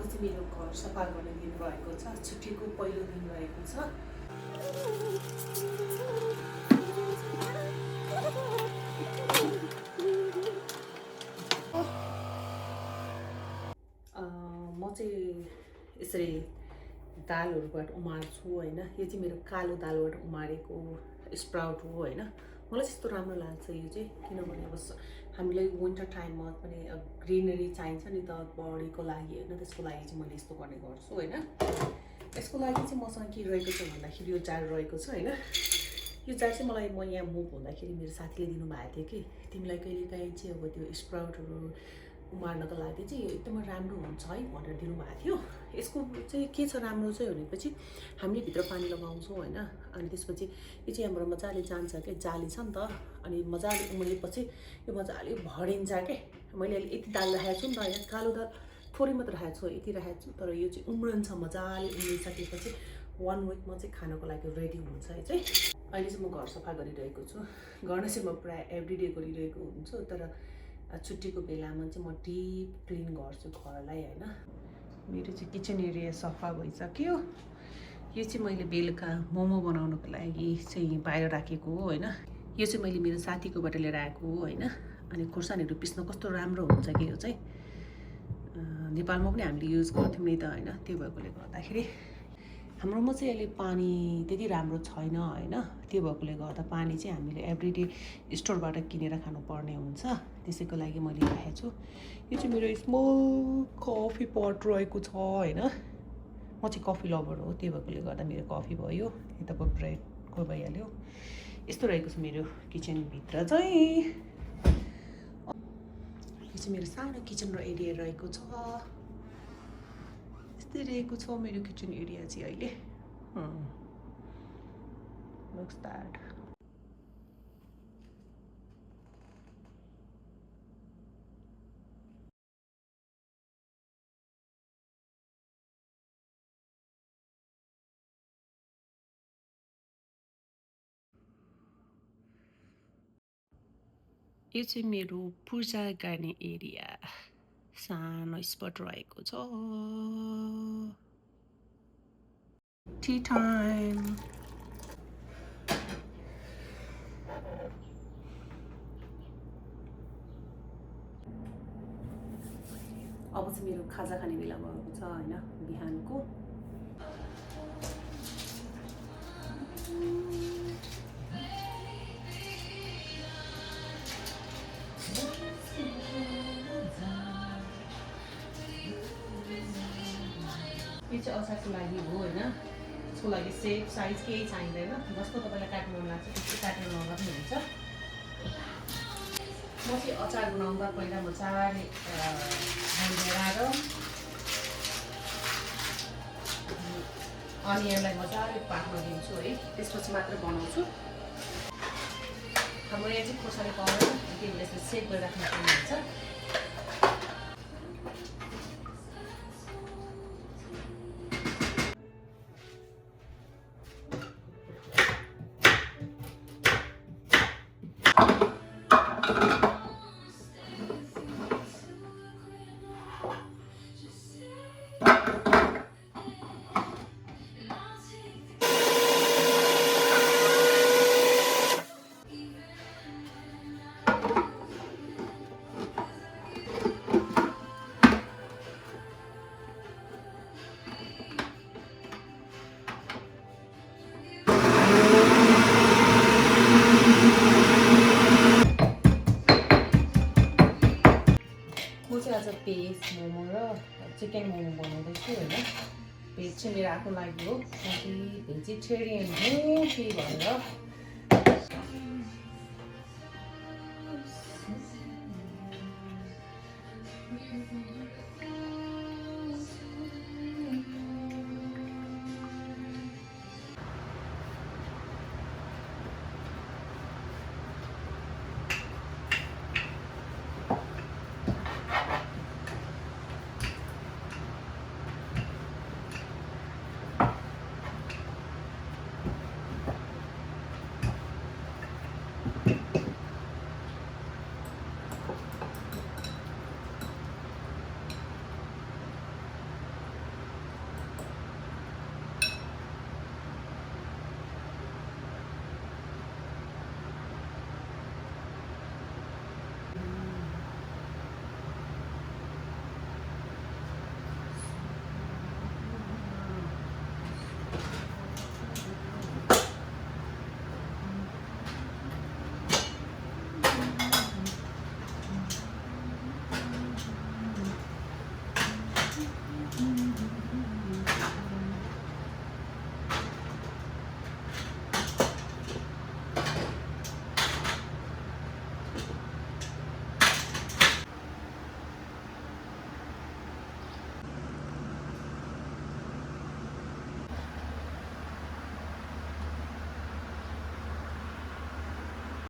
चाहिँ मेरो घर सफा गर्ने दिन रहेको छ। छुट्टीको पहिलो दिन रहेको छ। म चाहिँ यसरी दालहरूबाट उमार्छु होइन। यो चाहिँ मेरो कालो दालबाट उमारेको स्प्राउट हो होइन। मलाई त्यस्तो राम्रो लाग्छ यो चाहिँ, किनभने अब हामीलाई विन्टर टाइममा पनि ग्रिनरी चाहिन्छ नि त बडीको लागि होइन। त्यसको लागि चाहिँ मैले यस्तो गर्ने गर्छु होइन। यसको लागि चाहिँ मसँग के रहेको छ भन्दाखेरि यो जार रहेको छ होइन। यो जार चाहिँ मलाई म यहाँ मुभ हुँदाखेरि मेरो साथीले दिनुभएको थियो कि तिमीलाई कहिलेकाहीँ चाहिँ अब त्यो स्प्राउटहरू उमार्नको लागि चाहिँ एकदमै राम्रो हुन्छ है भनेर दिनुभएको थियो। यसको चाहिँ के छ राम्रो चाहिँ भनेपछि हामीले भित्र पानी लगाउँछौँ होइन। अनि त्यसपछि यो चाहिँ हाम्रो मजाले जान्छ क्या, जाली छ नि त। अनि मजाले उम्रिएपछि यो मजाले भरिन्छ क्या। मैले अहिले यति दाल राखेको छु नि त यहाँ, कालो दाल थोरै मात्र राखेको छु, यति राखेको छु। तर यो चाहिँ उम्रन्छ मजाले, उम्रिसकेपछि 1 विकमा चाहिँ खानको लागि रेडी हुन्छ यो चाहिँ। अहिले चाहिँ म घर सफा गरिरहेको छु। गर्न चाहिँ म प्रायः एभ्रिडे गरिरहेको हुन्छु, तर छुट्टीको बेलामा चाहिँ म डिप क्लिन गर्छु घरलाई होइन। मेरो चाहिँ किचन एरिया सफा भइसक्यो। यो चाहिँ मैले बेलुका मोमो बनाउनुको लागि चाहिँ बाहिर राखेको हो होइन। यो चाहिँ मैले मेरो साथीकोबाट लिएर आएको हो होइन। अनि खुर्सानीहरू पिस्न कस्तो राम्रो हुन्छ कि यो चाहिँ। नेपालमा पनि हामीले युज गर्थ्यौँ नि त होइन। त्यो भएकोले गर्दाखेरि हाम्रोमा चाहिँ अहिले पानी त्यति राम्रो छैन होइन। त्यो भएकोले गर्दा पानी चाहिँ हामीले एभ्रिडे स्टोरबाट किनेर खानुपर्ने हुन्छ। त्यसैको लागि मैले राखेको छु। यो चाहिँ मेरो स्मल कफी पट रहेको छ होइन। म चाहिँ कफी लभर हो, त्यो भएकोले गर्दा मेरो कफी भयो, यताको ब्रेडको भइहाल्यो। यस्तो रहेको छ मेरो किचनभित्र चाहिँ। यो चाहिँ मेरो सानो किचन र एरिया रहेको छ। यस्तै रहेको छ मेरो किचन एरिया चाहिँ अहिले। Looks bad. यो चाहिँ मेरो पूजा गर्ने एरिया, सानो स्पट रहेको छ। T time. अब चाहिँ मेरो खाजा खाने बेला भएको छ होइन, बिहानको। यो चाहिँ अचारको लागि हो होइन। त्यसको लागि सेप साइज केही चाहिँदैन, जस्तो तपाईँलाई काट्नु मन लाग्छ त्यस्तो काटेर लगाउँदा पनि हुन्छ। म चाहिँ अचार बनाउँदा पहिला मजाले ढाडेर अनियनलाई मजाले पाक्न दिन्छु है, त्यसपछि मात्र बनाउँछु। हाम्रो यहाँ चाहिँ खोर्सानी पाउँदैन, त्यही भएर यसले सेभ गरेर राख्नु पर्ने हुन्छ। आज भेज मोमो र चिकन मोमो बनाउँदैछु होइन। भेज चाहिँ मेरो आफ्नो लागि हो, किनकि भेजिटेरियन हो त्यही भएर